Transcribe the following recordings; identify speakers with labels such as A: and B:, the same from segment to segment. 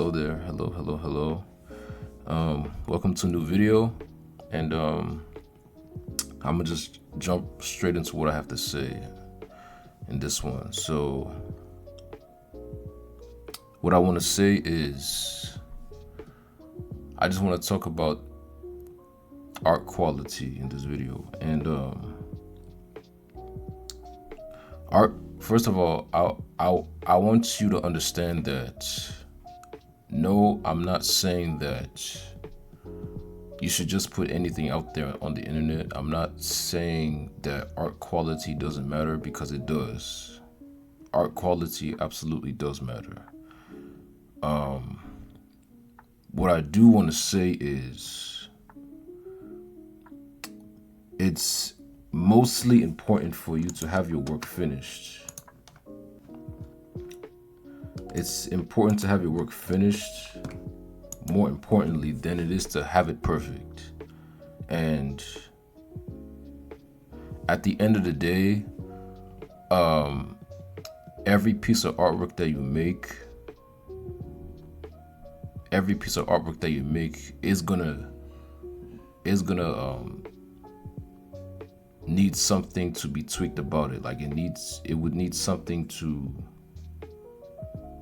A: Hello there. Hello. Welcome to a new video, and I'm gonna just jump straight into what I have to say in this one. So, what I want to say is, I just want to talk about art quality in this video, and art. First of all, I want you to understand that. No, I'm not saying that you should just put anything out there on the internet. I'm not saying that art quality doesn't matter, because it does. Art quality absolutely does matter. What I do want to say is it's mostly important for you to have your work finished. It's important to have your work finished, more importantly, than it is to have it perfect. And at the end of the day, every piece of artwork that you make, is gonna need something to be tweaked about it. Like it would need something to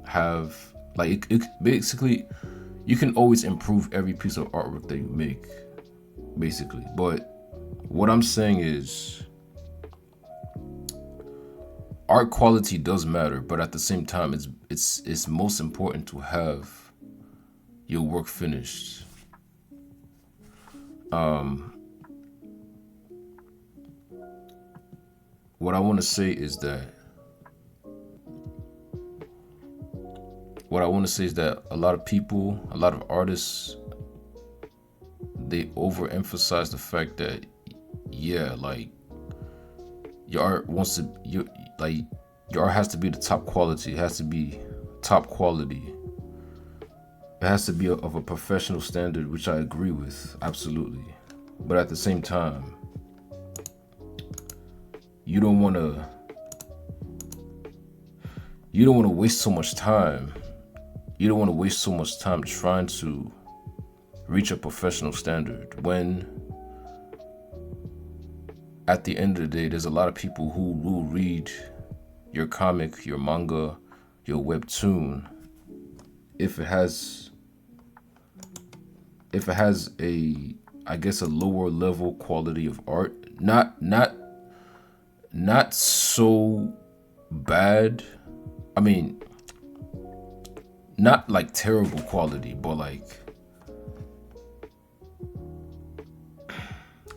A: have, like it basically, you can always improve every piece of artwork that you make, basically. But what I'm saying is, art quality does matter, but at the same time, it's most important to have your work finished. What I want to say is that a lot of people, a lot of artists, they overemphasize the fact that, yeah, like your art has to be the top quality. It has to be top quality. It has to be of a professional standard, which I agree with, absolutely. But at the same time, you don't want to waste so much time. You don't want to waste so much time trying to reach a professional standard, when at the end of the day, there's a lot of people who will read your comic, your manga, your webtoon, if it has a, I guess, a lower level quality of art. Not so bad. I mean, not like terrible quality, but like,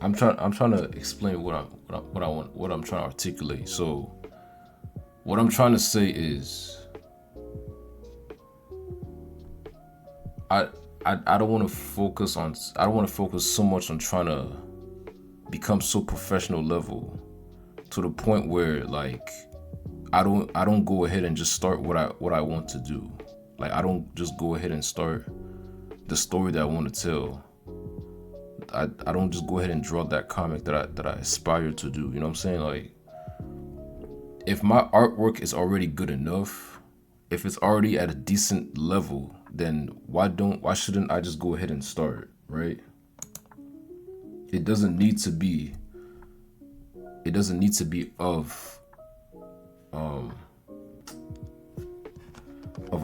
A: I'm trying to explain what I'm trying to articulate. So what I'm trying to say is, I don't want to focus so much on trying to become so professional level, to the point where, like, I don't go ahead and just start what I want to do. Like, I don't just go ahead and start the story that I want to tell. I don't just go ahead and draw that comic that I aspire to do. You know what I'm saying? Like, if my artwork is already good enough, if it's already at a decent level, then why shouldn't I just go ahead and start, right? It doesn't need to be of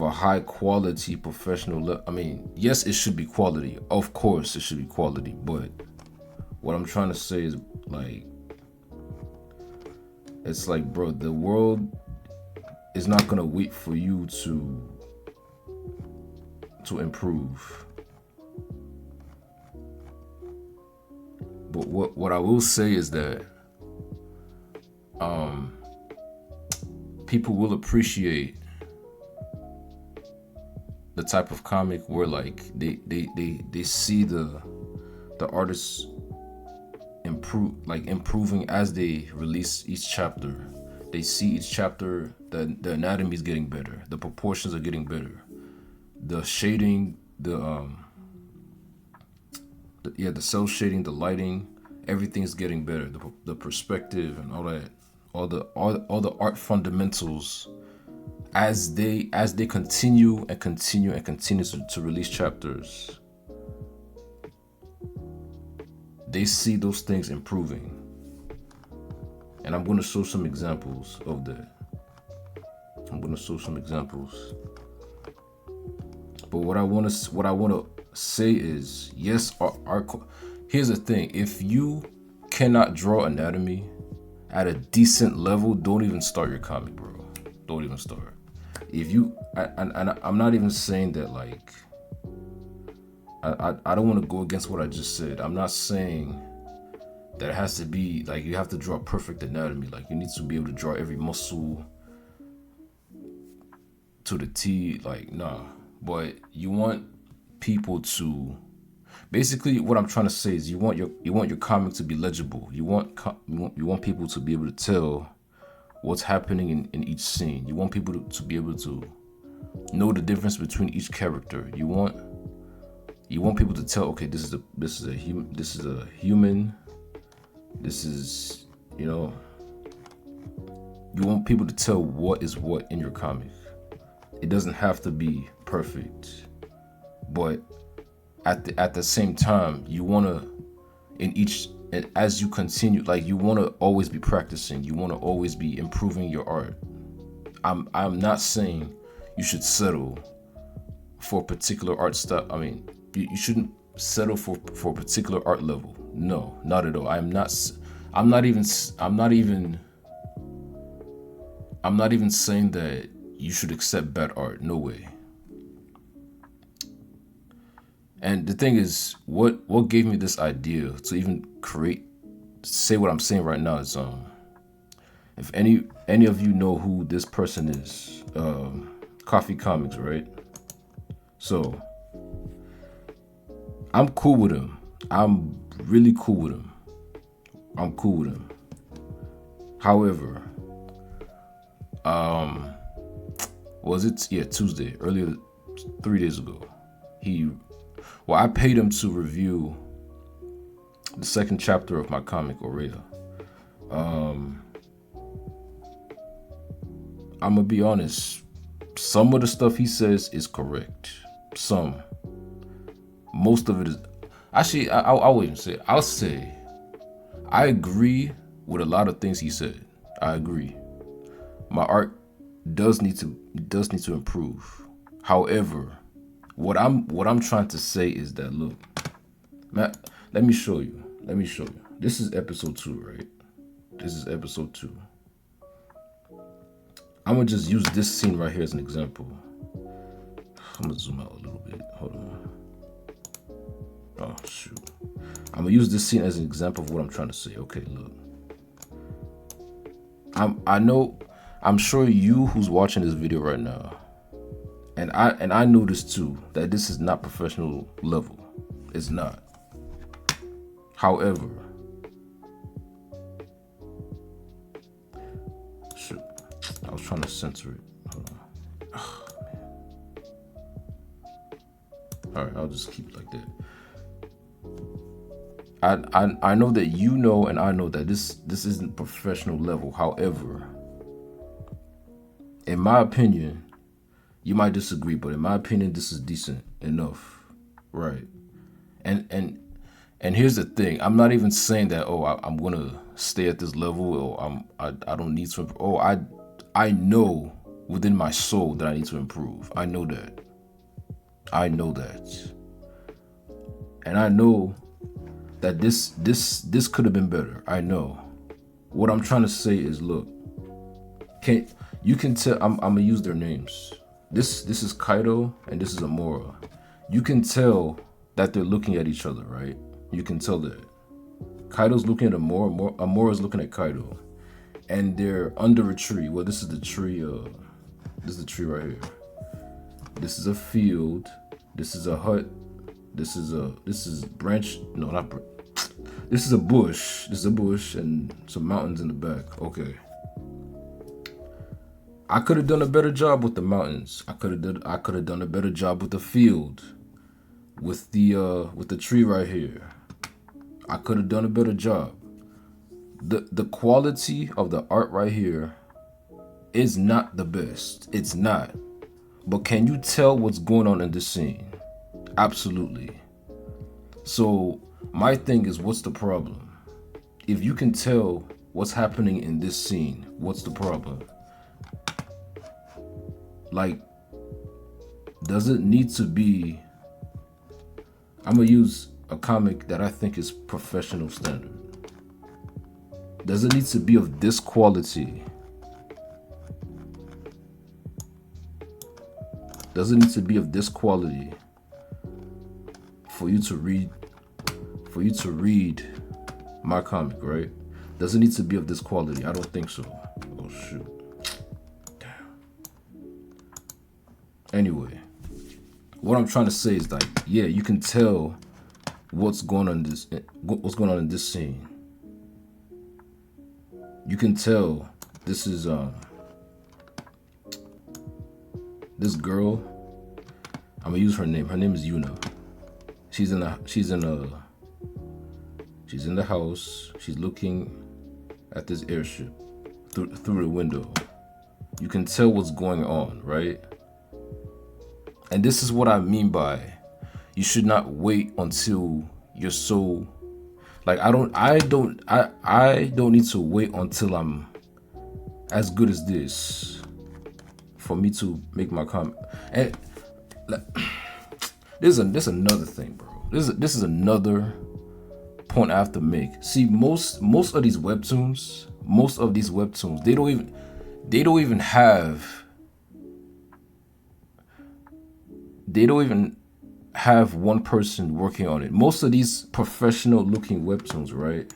A: a high quality professional I mean, yes, it should be quality. Of course it should be quality, but what I'm trying to say is, like, it's like, bro, the world is not gonna wait for you to improve. But what I will say is that people will appreciate the type of comic where, like, they see the artists improving as they release each chapter. They see each chapter, the anatomy is getting better, the proportions are getting better, the shading, the cell shading, the lighting, everything's getting better. The perspective and all that, all the art fundamentals as they continue and continue and continue to release chapters, they see those things improving. And I'm gonna show some examples of that. But what I wanna say is, yes, here's the thing. If you cannot draw anatomy at a decent level, don't even start your comic, bro. Don't even start. If you, and I'm not even saying that like, I don't want to go against what I just said. I'm not saying that it has to be like you have to draw perfect anatomy. Like you need to be able to draw every muscle to the T. Like nah, but you want people to. Basically, what I'm trying to say is you want your comic to be legible. You want people to be able to tell what's happening in each scene. You want people to be able to know the difference between each character. You want people to tell, okay, this is a human. This is, you want people to tell what is what in your comic. It doesn't have to be perfect, but at the same time, you wanna and as you continue, like you wanna always be practicing. You wanna always be improving your art. I'm not saying you should settle for a particular art style. I mean, you shouldn't settle for a particular art level. No, not at all. I'm not even saying that you should accept bad art. No way. And the thing is, what gave me this idea to even say what I'm saying right now is, if any of you know who this person is, Coffee Comics, right? So, I'm cool with him. I'm really cool with him. However, Tuesday, earlier, 3 days ago, I paid him to review the second chapter of my comic, AUREA. I'm gonna be honest. Some of the stuff he says is correct. Most of it is. Actually, I won't even say it. I'll say I agree with a lot of things he said. I agree. My art does need to improve. However, what I'm trying to say is that, look, Matt, let me show you. This is episode 2, right? This is episode 2. I'm gonna just use this scene right here as an example. I'm gonna zoom out a little bit. Hold on. Oh shoot. I'm gonna use this scene as an example of what I'm trying to say. Okay, look. I'm sure you who's watching this video right now, and I noticed too that this is not professional level. It's not. However, shoot, I was trying to censor it. Hold on. Oh, man. All right, I'll just keep it like that. I know that you know, and I know that this isn't professional level. However, in my opinion, you might disagree, but in my opinion, this is decent enough, right? And here's the thing: I'm not even saying that I'm gonna stay at this level, or I don't need to. I know within my soul that I need to improve. I know that, and I know that this could have been better. I know. What I'm trying to say is, look, you can tell. I'm gonna use their names. This is Kaido and this is Amora. You can tell that they're looking at each other, right? You can tell that. Kaido's looking at Amora, Amora's looking at Kaido. And they're under a tree. Well, this is the tree, this is the tree right here. This is a field. This is a hut. This is branch, no, not branch. This is a bush. This is a bush and some mountains in the back. Okay. I could have done a better job with the mountains. I could have done a better job with the field. With the tree right here. I could have done a better job. The quality of the art right here is not the best. It's not. But can you tell what's going on in this scene? Absolutely. So my thing is, what's the problem? If you can tell what's happening in this scene, what's the problem? Like, does it need to be... I'm gonna use a comic that I think is professional standard. Does it need to be of this quality? Does it need to be of this quality for you to read my comic, right? Does it need to be of this quality? I don't think so. Oh shoot. Damn. Anyway, what I'm trying to say is like, yeah, you can tell what's going on in this scene. You can tell this is this girl. I'm gonna use her name. Her name is Yuna. She's in the house. She's looking at this airship through the window. You can tell what's going on, right? And this is what I mean by you should not wait until you're so like I don't need to wait until I'm as good as this for me to make my comment. And like, this is another thing, bro. This is another point I have to make. See, most of these webtoons, they don't even have one person working on it. Most of these professional looking webtoons, right?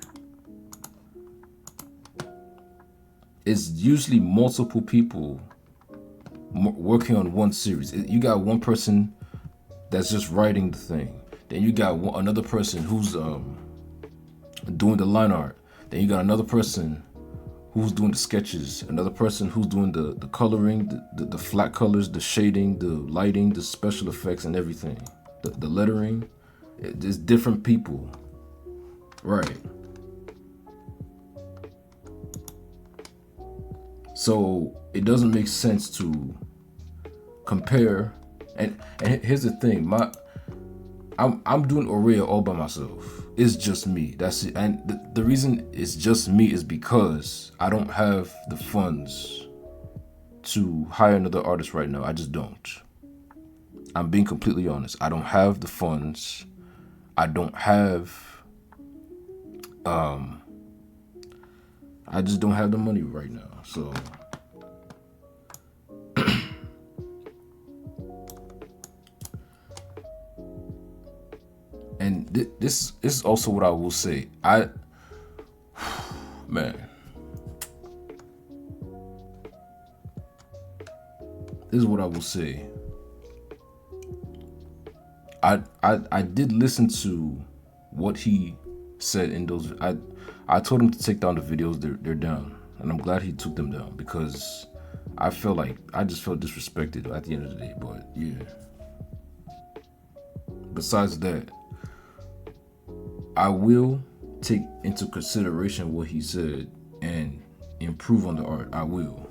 A: It's usually multiple people working on one series. You got one person that's just writing the thing. Then you got another person who's doing the line art. Then you got another person who's doing the sketches. Another person who's doing the coloring, the flat colors, the shading, the lighting, the special effects, and everything. The lettering. There's different people. Right. So it doesn't make sense to compare. And here's the thing, I'm doing AUREA all by myself. It's just me. That's it. And the reason it's just me is because I don't have the funds to hire another artist right now. I just don't. I'm being completely honest. I don't have the funds. I don't have I just don't have the money right now. So and this is also what I will say. Man, this is what I will say. I did listen to what he said in those. I told him to take down the videos. They're down, and I'm glad he took them down because I just felt disrespected at the end of the day. But yeah. Besides that, I will take into consideration what he said and improve on the art. I will.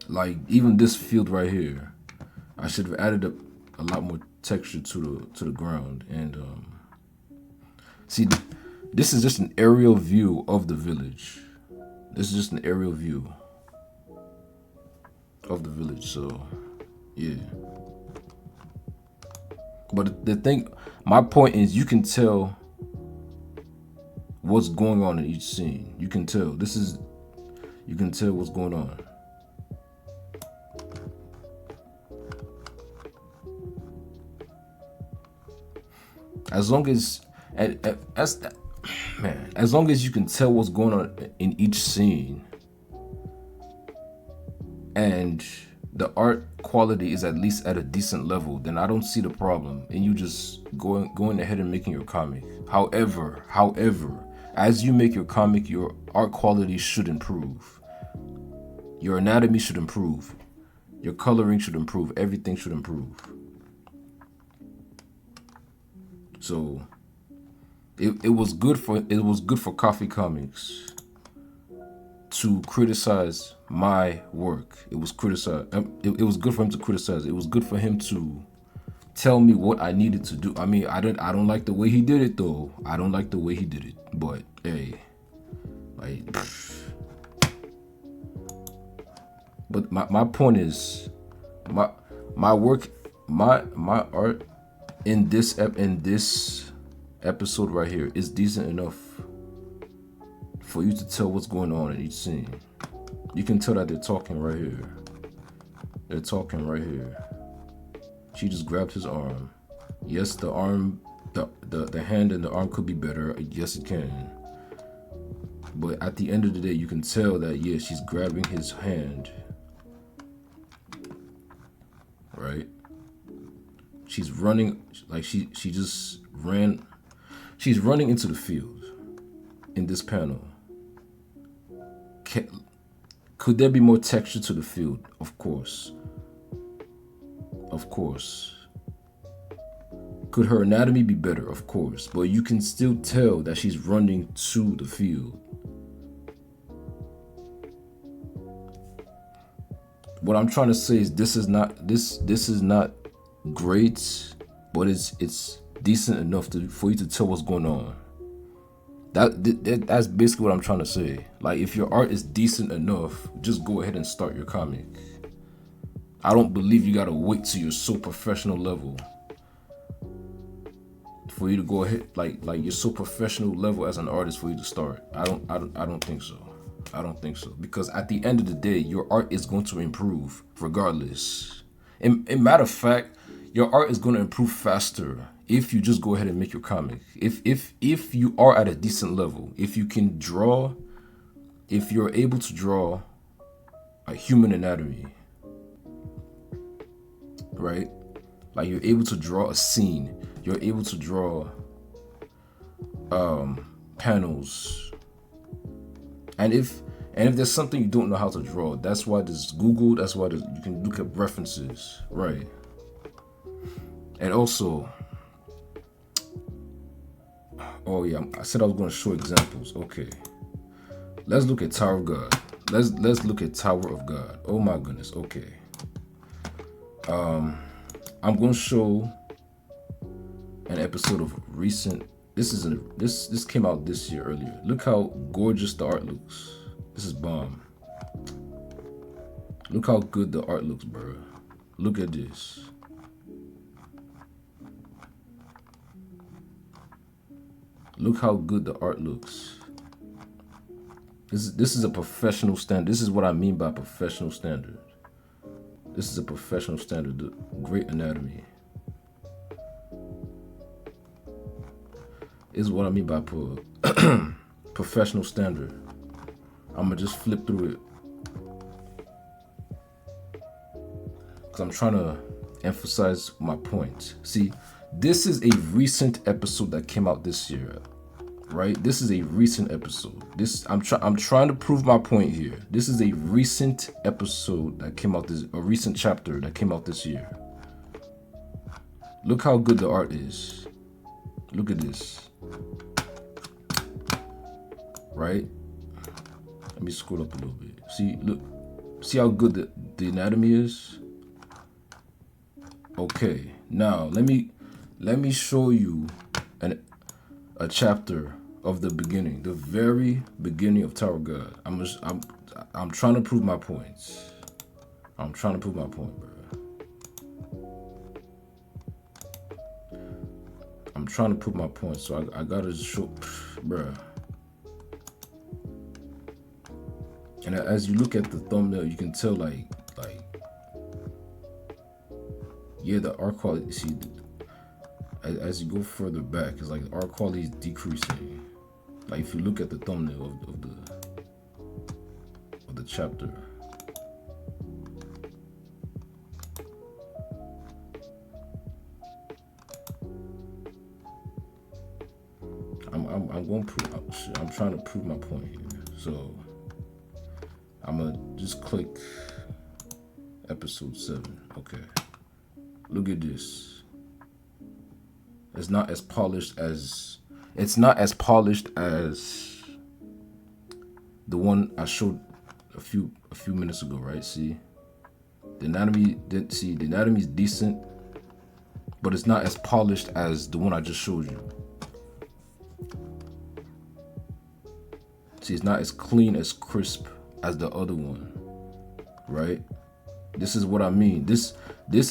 A: Like even this field right here, I should have added up a lot more texture to the ground. And see, this is just an aerial view of the village. This is just an aerial view of the village. So yeah. But the thing, my point is, you can tell what's going on in each scene. You can tell. You can tell what's going on. As long as you can tell what's going on in each scene, and the art quality is at least at a decent level, then I don't see the problem in you just going ahead and making your comic. However, as you make your comic, your art quality should improve. Your anatomy should improve. Your coloring should improve. Everything should improve. So it was good for Coffee Comics to criticize my work. It was criticized. It was good for him to criticize. It was good for him to tell me what I needed to do. I mean, I don't like the way he did it though. I don't like the way he did it. But hey, like, but my point is, my work, my art in this episode right here is decent enough for you to tell what's going on in each scene. You can tell that they're talking right here. They're talking right here. She just grabbed his arm. Yes, the arm, the hand and the arm could be better. Yes, it can. But at the end of the day, you can tell that, yeah, she's grabbing his hand. Right? She's running, like she just ran. She's running into the field in this panel. Could there be more texture to the field? Of course. Of course. Could her anatomy be better? Of course. But you can still tell that she's running to the field. What I'm trying to say is this is not great, but it's decent enough for you to tell what's going on. That's basically what I'm trying to say. Like, if your art is decent enough, just go ahead and start your comic. I don't believe you gotta wait till you're so professional level for you to go ahead, like you're so professional level as an artist for you to start. I don't think so. I don't think so. Because at the end of the day, your art is going to improve regardless. In matter of fact, your art is going to improve faster if you just go ahead and make your comic. If you are at a decent level, if you can draw, if you're able to draw a human anatomy, right? Like, you're able to draw a scene, you're able to draw panels. And if there's something you don't know how to draw, that's why there's Google, that's why you can look at references, right? And also, oh yeah, I said I was going to show examples. Okay, let's look at Tower of God. Let's look at Tower of God. Oh my goodness. Okay, I'm going to show an episode of recent. This came out this year earlier. Look how gorgeous the art looks. This is bomb. Look how good the art looks, bro. Look at this. Look how good the art looks. This is a professional standard. This is what I mean by professional standard. This is a professional standard. Great anatomy. This is what I mean by professional standard. I'm gonna just flip through it because I'm trying to emphasize my point. See, this is a recent episode that came out this year, right? This is a recent episode. I'm trying to prove my point here. This is a recent episode that came out a recent chapter that came out this year. Look how good the art is. Look at this. Right? Let me scroll up a little bit. See how good the anatomy is? Okay, now let me show you a chapter of the beginning, the very beginning of Tower of God. I'm trying to prove my points. I'm trying to prove my point, bro. I'm trying to prove my point, so I gotta show, bro. And as you look at the thumbnail, you can tell like yeah, the art quality. See, as you go further back, it's like the art quality is decreasing. Like, if you look at the thumbnail of the chapter. I'm trying to prove my point here. So I'm gonna just click episode 7. Okay. Look at this. It's not as polished as the one I showed a few minutes ago, right? See, the anatomy is decent, but it's not as polished as the one I just showed you. See, it's not as clean, as crisp as the other one, right? This is what I mean. This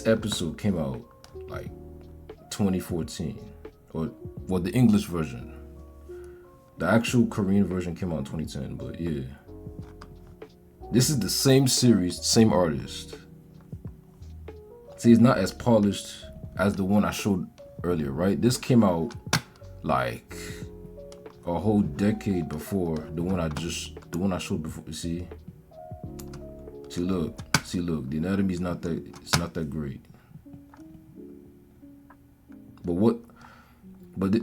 A: episode came out like 2014, or well, the English version. The actual Korean version came out in 2010, but yeah. This is the same series, same artist. See, it's not as polished as the one I showed earlier, right? This came out like a whole decade before the one I showed before. You see? See, look, the anatomy's not that great. But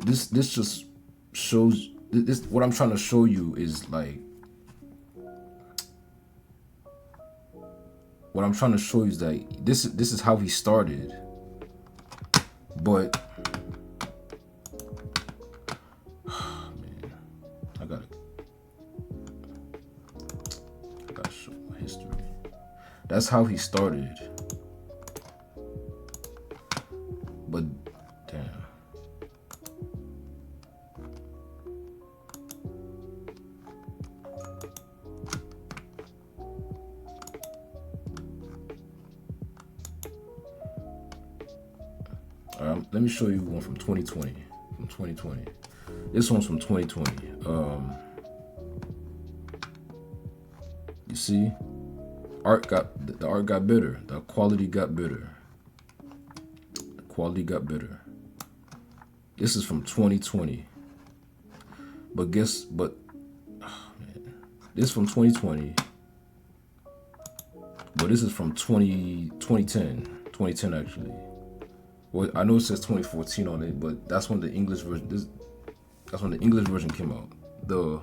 A: this just shows this. What I'm trying to show you is like, what I'm trying to show you is that this is how he started, but man, I gotta show my history. That's how he started, but damn. Let me show you one from 2020. This one's from 2020. You see, the art got better. The quality got better. This is from 2020. But this is from 2020. But this is from 2010 actually. Well, I know it says 2014 on it, but that's when the English version. That's when the English version came out. The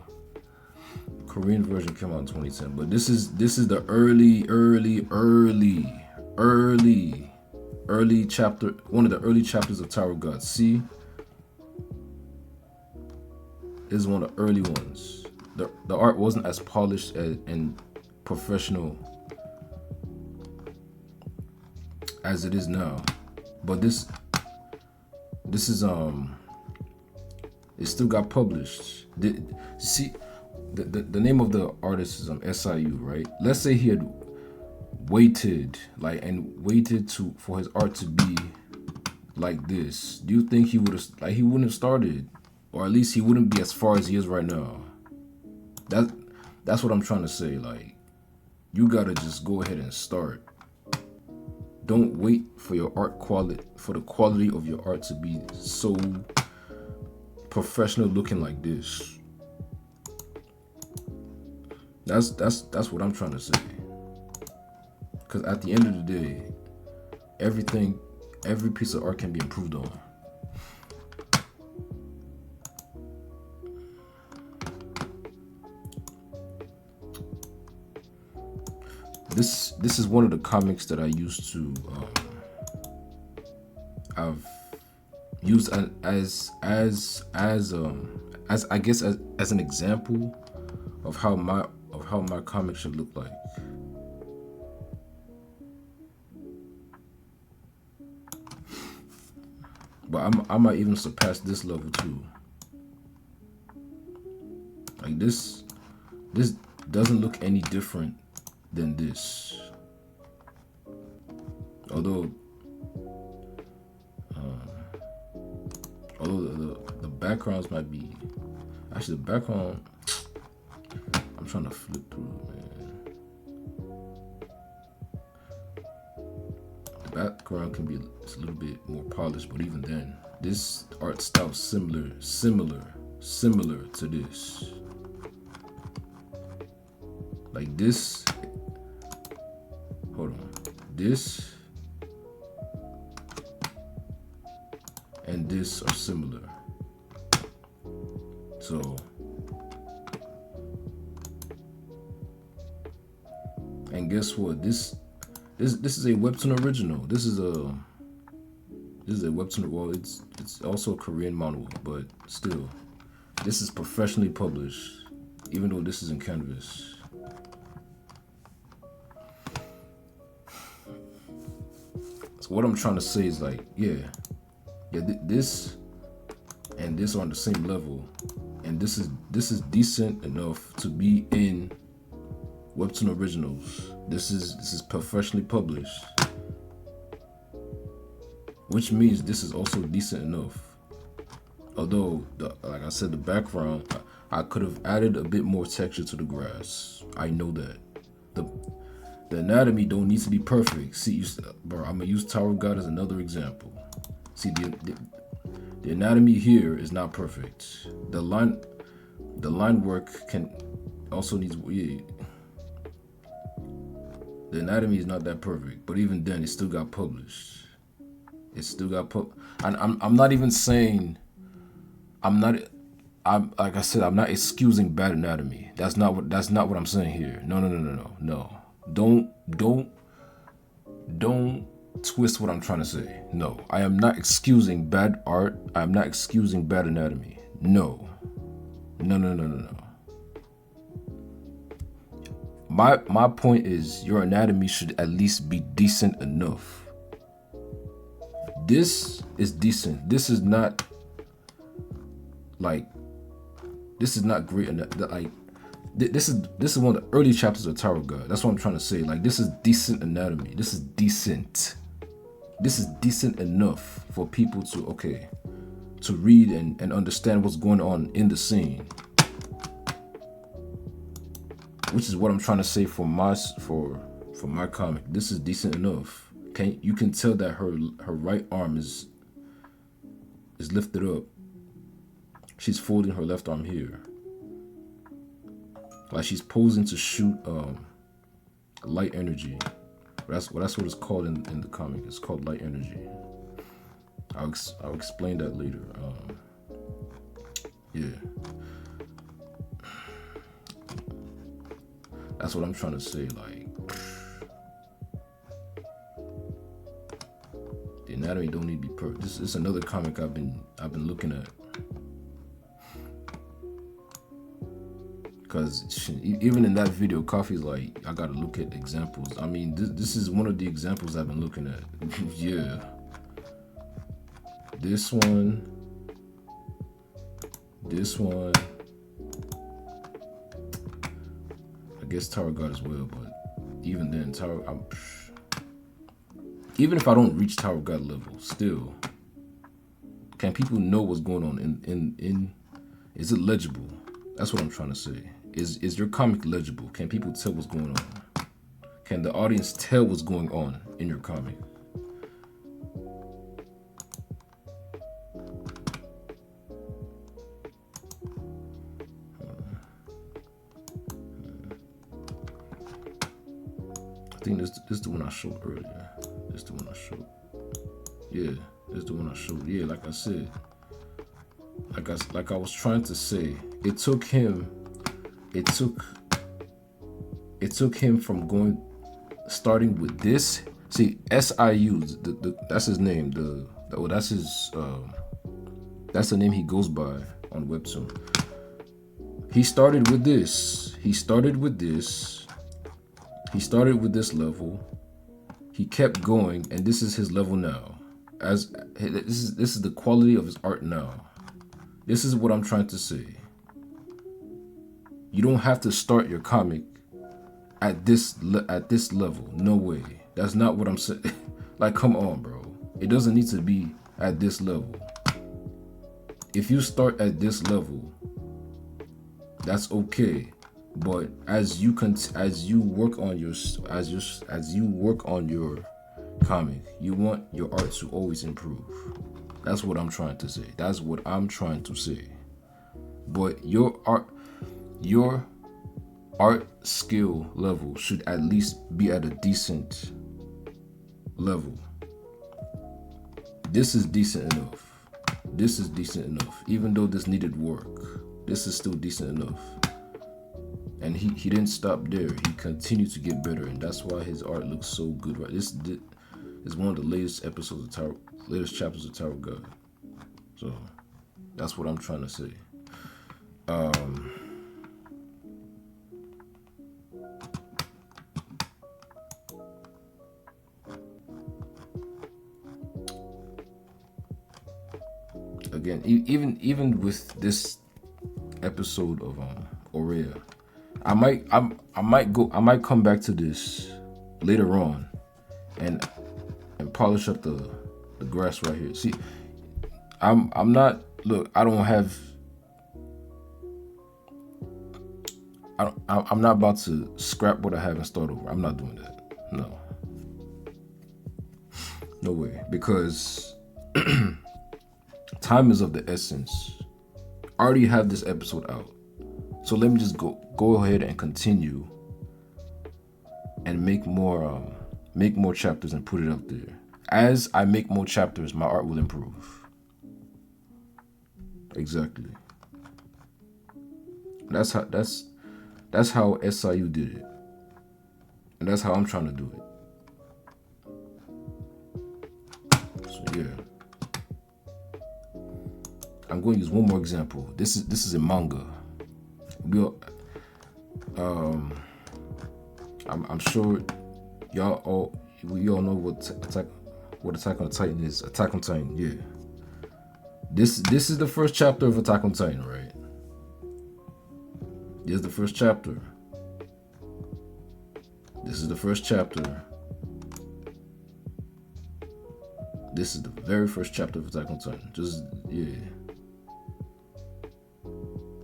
A: Korean version came out in 2010. But this is the early chapter. One of the early chapters of Tower of God. See, this is one of the early ones. The art wasn't as polished and professional as it is now. But this is it still got published. See, the name of the artist is SIU, right? Let's say he had waited for his art to be like this. Do you think he wouldn't have started, or at least he wouldn't be as far as he is right now? That's what I'm trying to say. Like, you gotta just go ahead and start. Don't wait for the quality of your art to be so professional looking like this. That's what I'm trying to say. Because at the end of the day, every piece of art can be improved on. This is one of the comics that I used to I've used as I guess as an example of how my comic should look like. But I might even surpass this level too. Like this doesn't look any different than this. Although the backgrounds might be actually the background. I'm trying to flip through it, man. The background can be a little bit more polished, but even then, this art style similar to this. Like this. Hold on. This and this are similar. So, and guess what? This is a Webtoon original. This is a Webtoon. Well, it's also a Korean manga, but still, this is professionally published. Even though this is in canvas. what I'm trying to say is like, this and this are on the same level, and this is decent enough to be in Webtoon originals. This is professionally published, which means this is also decent enough. Although, like I said, the background, I could have added a bit more texture to the grass. I know that. The anatomy don't need to be perfect. See, bro, I'm gonna use Tower of God as another example. See, the anatomy here is not perfect. The line work can also needs. Yeah, the anatomy is not that perfect, but even then, it still got published. It still got and I'm not even saying. I'm like I said, I'm not excusing bad anatomy. That's not what I'm saying here. No. Don't twist what I'm trying to say. No, I am not excusing bad art. I'm not excusing bad anatomy. No. My point is your anatomy should at least be decent enough. This is decent. This is not great enough. Like this is one of the early chapters of Tower of God. That's what I'm trying to say. Like, this is decent anatomy. This is decent. This is decent enough for people to read and understand what's going on in the scene. Which is what I'm trying to say for my comic. This is decent enough. You can tell that her right arm is lifted up. She's folding her left arm here. Like she's posing to shoot light energy. That's what it's called in the comic. It's called light energy. I'll explain that later. Yeah. That's what I'm trying to say. Like, the anatomy don't need to be perfect. This is another comic I've been looking at. Because even in that video, Coffee's like, I gotta look at examples. I mean, this is one of the examples I've been looking at. Yeah. This one. I guess Tower God as well, but even then, even if I don't reach Tower God level, still, can people know what's going on in is it legible? That's what I'm trying to say. Is your comic legible? Can people tell what's going on? Can the audience tell what's going on in your comic? I think this is the one I showed earlier. This is the one I showed. Yeah, this is the one I showed. Yeah, like I said. Like I was trying to say, it took him from starting with this. See, SIU, that's his name. That's the name he goes by on Webtoon. He started with this. He started with this level. He kept going, and this is his level now. This is the quality of his art now. This is what I'm trying to say. You don't have to start your comic at this level. No way. That's not what I'm saying. Like, come on, bro. It doesn't need to be at this level. If you start at this level, that's okay. But as you work on your comic, you want your art to always improve. That's what I'm trying to say. That's what I'm trying to say. But your art skill level should at least be at a decent level. This is decent enough. This is decent enough. Even though this needed work, this is still decent enough. And he didn't stop there. He continued to get better, and that's why his art looks so good. Right, this is one of the latest chapters of Tower of God. So that's what I'm trying to say. and even with this episode of AUREA, I might come back to this later on and polish up the grass right here. See, I'm not, look, I don't have, I'm not about to scrap what I have and start over. I'm not doing that. No way, because time is of the essence. I already have this episode out, so let me just go ahead and continue and make more chapters and put it up there. As I make more chapters, my art will improve. Exactly. That's how SIU did it, and that's how I'm trying to do it. So yeah, I'm going to use one more example. This is a manga. We I'm sure we all know what Attack on Titan is. Attack on Titan, yeah. This is the first chapter of Attack on Titan, right? This is the first chapter. This is the first chapter. This is the very first chapter of Attack on Titan. Just, yeah.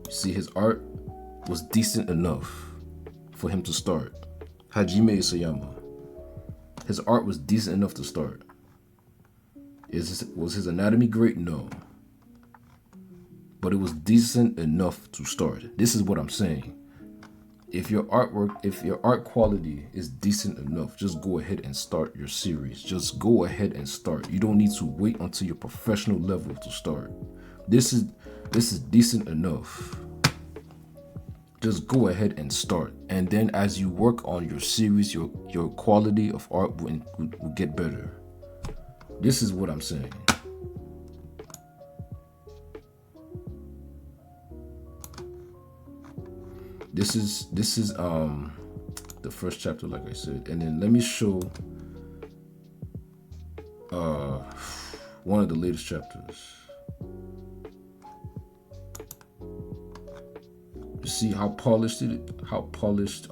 A: See, his art was decent enough for him to start. Hajime Isayama. His art was decent enough to start. Was his anatomy great? No. But it was decent enough to start. This is what I'm saying. If your art quality is decent enough, just go ahead and start your series. Just go ahead and start. You don't need to wait until your professional level to start. This is decent enough. Just go ahead and start. And then as you work on your series, your quality of art will get better. This is what I'm saying. This is the first chapter, like I said, and then let me show one of the latest chapters. You see how polished I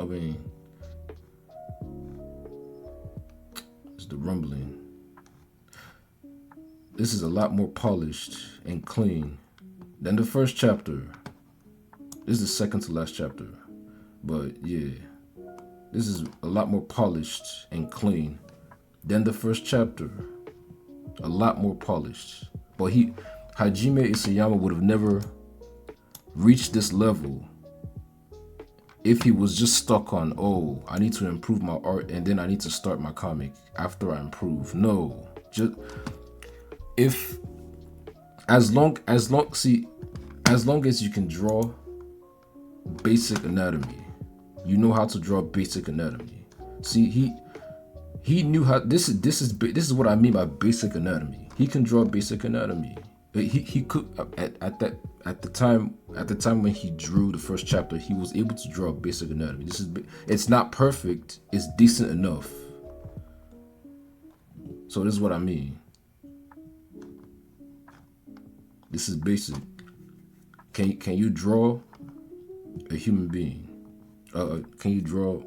A: mean, it's the rumbling. This is a lot more polished and clean than the first chapter. This is the second to last chapter, but yeah, this is a lot more polished and clean than the first chapter. A lot more polished. But Hajime Isayama would have never reached this level if he was just stuck on, oh, I need to improve my art and then I need to start my comic after I improve. No, just as long as you can draw basic anatomy, you know how to draw basic anatomy. See, he knew how. This is what I mean by basic anatomy. He can draw basic anatomy. He could at the time when he drew the first chapter, he was able to draw basic anatomy. It's not perfect. It's decent enough. So this is what I mean. This is basic. Can you draw a human being? Can you draw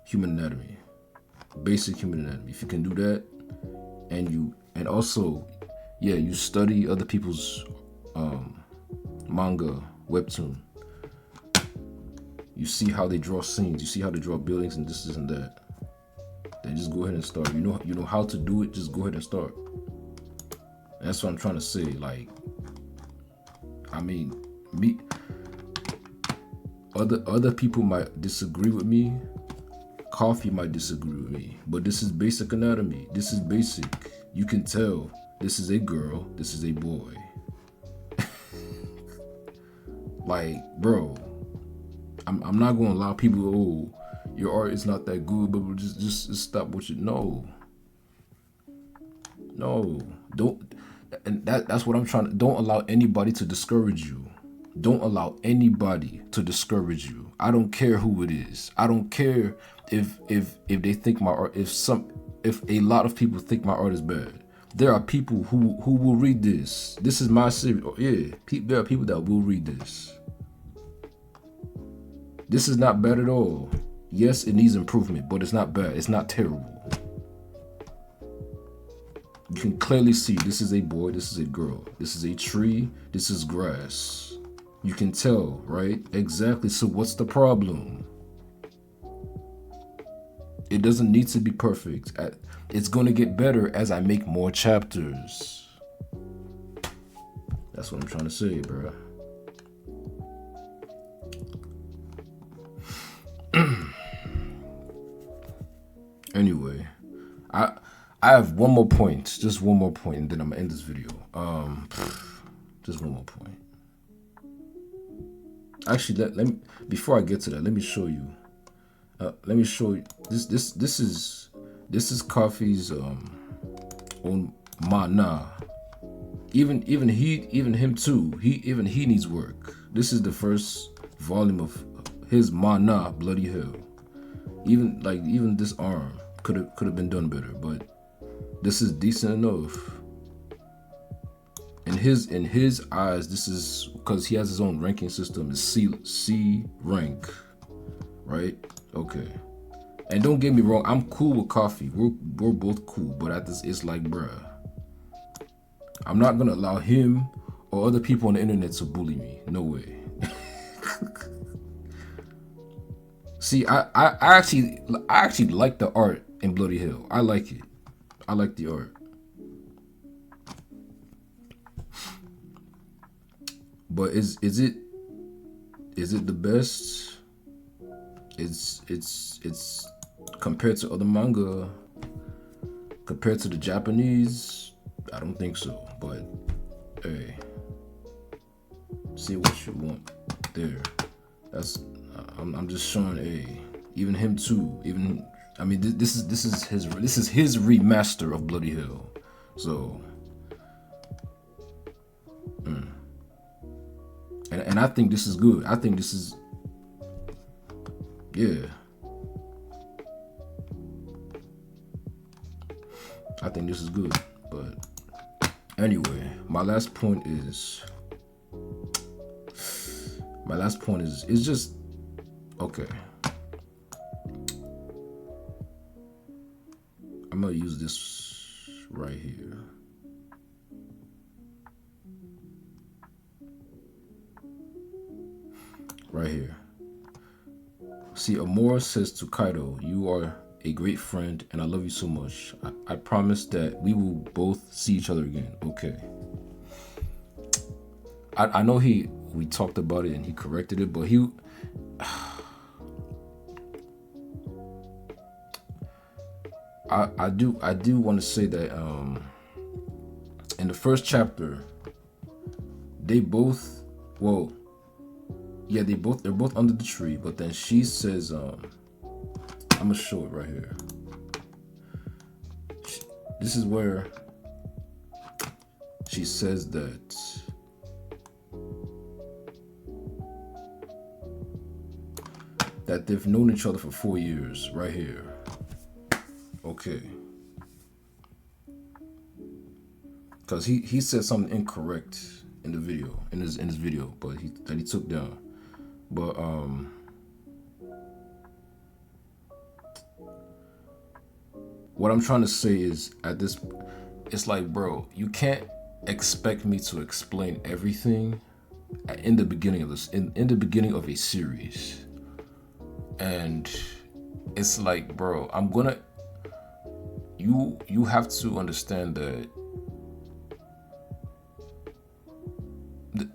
A: human anatomy? Basic human anatomy. If you can do that, and also, yeah, you study other people's manga, Webtoon. You see how they draw scenes. You see how they draw buildings and this and that. Then just go ahead and start. You know how to do it. Just go ahead and start. And that's what I'm trying to say. Like, I mean, other people might disagree with me. Coffee might disagree with me. But this is basic anatomy. This is basic. You can tell this is a girl. This is a boy. Like, bro, I'm not gonna allow people, oh, your art is not that good, but just stop what you know. No, don't. And that's what I'm trying to. Don't allow anybody to discourage you. Don't allow anybody to discourage you. I don't care who it is. I don't care if they think my art. If a lot of people think my art is bad. there are people who will read this. This is my series. Yeah, there are people that will read this. This is not bad at all. Yes, it needs improvement, but it's not bad. It's not terrible. You can clearly see this is a boy, this is a girl, this is a tree, this is grass. You can tell, right? Exactly. So what's the problem? It doesn't need to be perfect. It's going to get better as I make more chapters. That's what I'm trying to say, bro. Anyway, I have one more point, just one more point, and then I'm gonna end this video. Just one more point. Actually, let me before I get to that, let me show you. Let me show you this is Coffee's own mana. Even him too. He needs work. This is the first volume of his mana. Bloody hell. Even this arm could have been done better, but this is decent enough. In his eyes, this is because he has his own ranking system. It's C rank, right? Okay. And don't get me wrong, I'm cool with Coffee. We're both cool, but at this, it's like, bruh, I'm not gonna allow him or other people on the internet to bully me. No way. See, I actually like the art in Bloody Hell. I like it. I like the art. But is it the best? It's compared to other manga, compared to the Japanese, I don't think so. But hey, see what you want there. That's I'm just showing. Hey, even him too. Even I mean, this is his remaster of Bloody Hell. So. And I think this is good. I think this is, yeah. I think this is good. But anyway, my last point is just, okay. I'm gonna use this right here. Right here. See, Amora says to Kaido, "You are a great friend and I love you so much. I promise that we will both see each other again." Okay. I know we talked about it and he corrected it, but I do want to say that in the first chapter they're both under the tree, but then she says, I'm gonna show it right here. This is where she says that they've known each other for 4 years, right here. Okay. Because he said something incorrect in the video, in his video, but that he took down. But what I'm trying to say is it's like, bro, you can't expect me to explain everything in the beginning of this, in the beginning of a series. And it's like, bro, you have to understand that.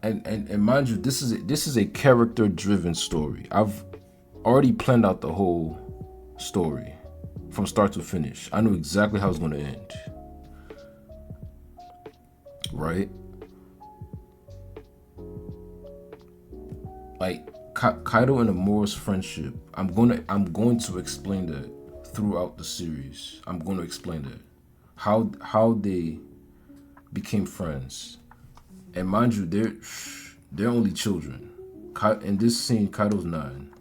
A: And mind you, this is a character-driven story. I've already planned out the whole story from start to finish. I know exactly how it's going to end. Right? Like Kaido and Amora's friendship, I'm going to explain that throughout the series. I'm going to explain that how they became friends. And mind you, they're only children. In this scene, Kaido's 9,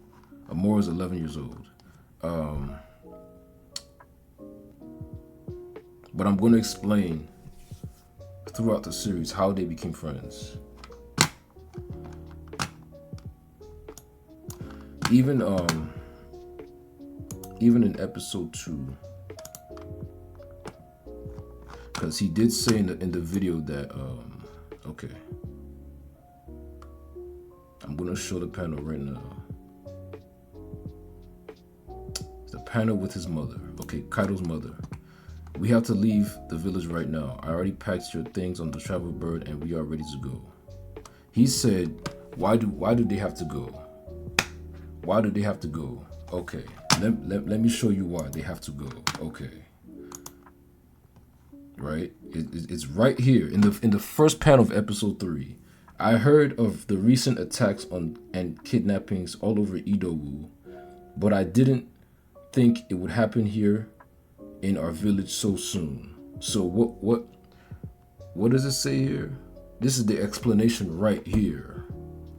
A: Amora's 11 years old. But I'm going to explain throughout the series, how they became friends. Even in episode 2, because he did say in the video that okay, I'm gonna show the panel right now. The panel with his mother. Okay, Kaido's mother. We have to leave the village right now. I already packed your things on the travel bird and we are ready to go. He said, why do they have to go? Why do they have to go? Okay, let me show you why they have to go. Okay. Right? It's right here in the first panel of episode 3. I heard of the recent attacks on and kidnappings all over Idowu, but I didn't think it would happen here in our village so soon. So what does it say here? This is the explanation right here.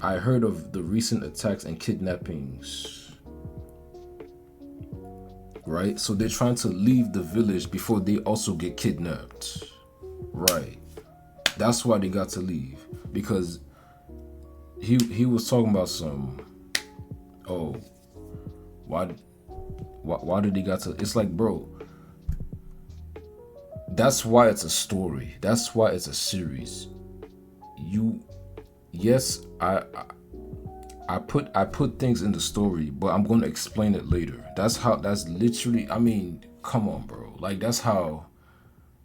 A: I heard of the recent attacks and kidnappings. Right? So they're trying to leave the village before they also get kidnapped. Right. That's why they got to leave. Because he was talking about some, oh, why did they got to, it's like, bro, that's why it's a story. That's why it's a series. Yes, I put things in the story, but I'm going to explain it later. That's literally, I mean, come on, bro. Like, that's how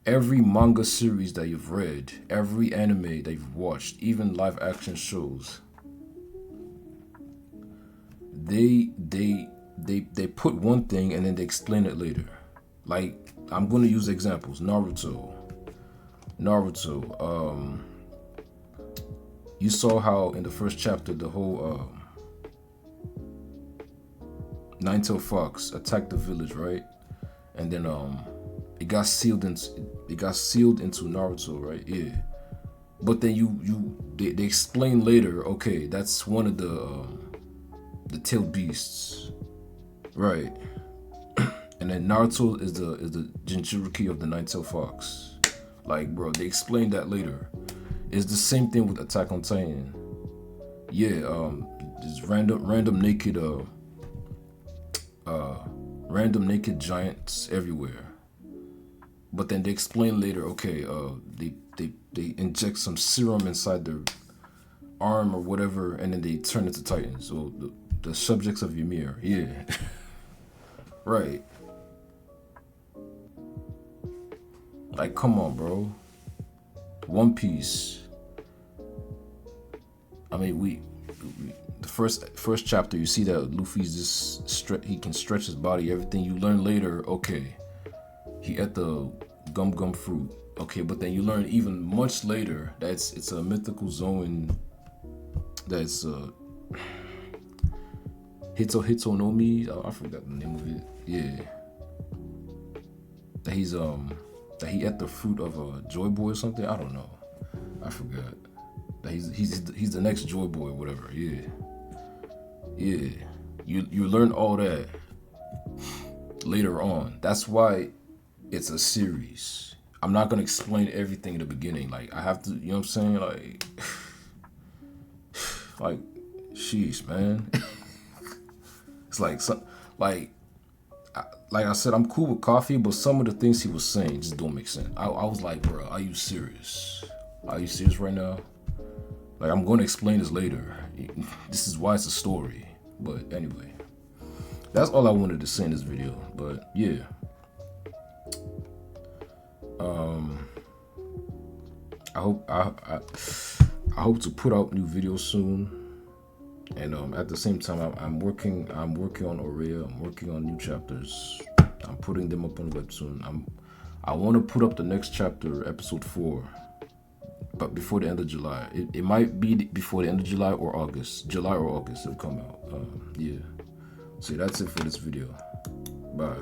A: every manga series that you've read, every anime that you've watched, even live action shows, they put one thing and then they explain it later. Like, I'm going to use examples. Naruto. You saw how in the first chapter the whole Nine-Tailed Fox attacked the village, right? And then it got sealed into Naruto, right? Yeah. But then they explain later, okay, that's one of the tailed beasts, right? And then Naruto is the Jinchuriki of the Nine-Tailed Fox. Like, bro, they explain that later. It's the same thing with Attack on Titan. Yeah, there's random naked giants everywhere. But then they explain later, okay, they inject some serum inside their arm or whatever, and then they turn into Titans. So the subjects of Ymir, yeah. Right. Like, come on, bro. One Piece. I mean, the first chapter, you see that Luffy's just he can stretch his body. Everything you learn later, okay, he ate the gum fruit. Okay, but then you learn even much later that it's a mythical zone. That's Hito no Mi. Oh, I forgot the name of it. Yeah. That he ate the fruit of a Joy Boy or something. I don't know. I forgot. That he's the next Joy Boy or whatever. Yeah. Yeah. You learn all that later on. That's why it's a series. I'm not gonna explain everything in the beginning. Like, I have to, you know what I'm saying? Like sheesh, man. It's like like I said, I'm cool with coffee, but some of the things he was saying just don't make sense. I was like, bro, are you serious? Are you serious right now? Like, I'm going to explain this later. This is why it's a story. But anyway, that's all I wanted to say in this video. But yeah, I hope to put out new videos soon. And at the same time, I'm working on AUREA. I'm working on new chapters. I'm putting them up on Webtoon. I want to put up the next chapter, episode 4, but before the end of July. It might be before the end of July or August. July or August it'll come out. Yeah. So that's it for this video. Bye.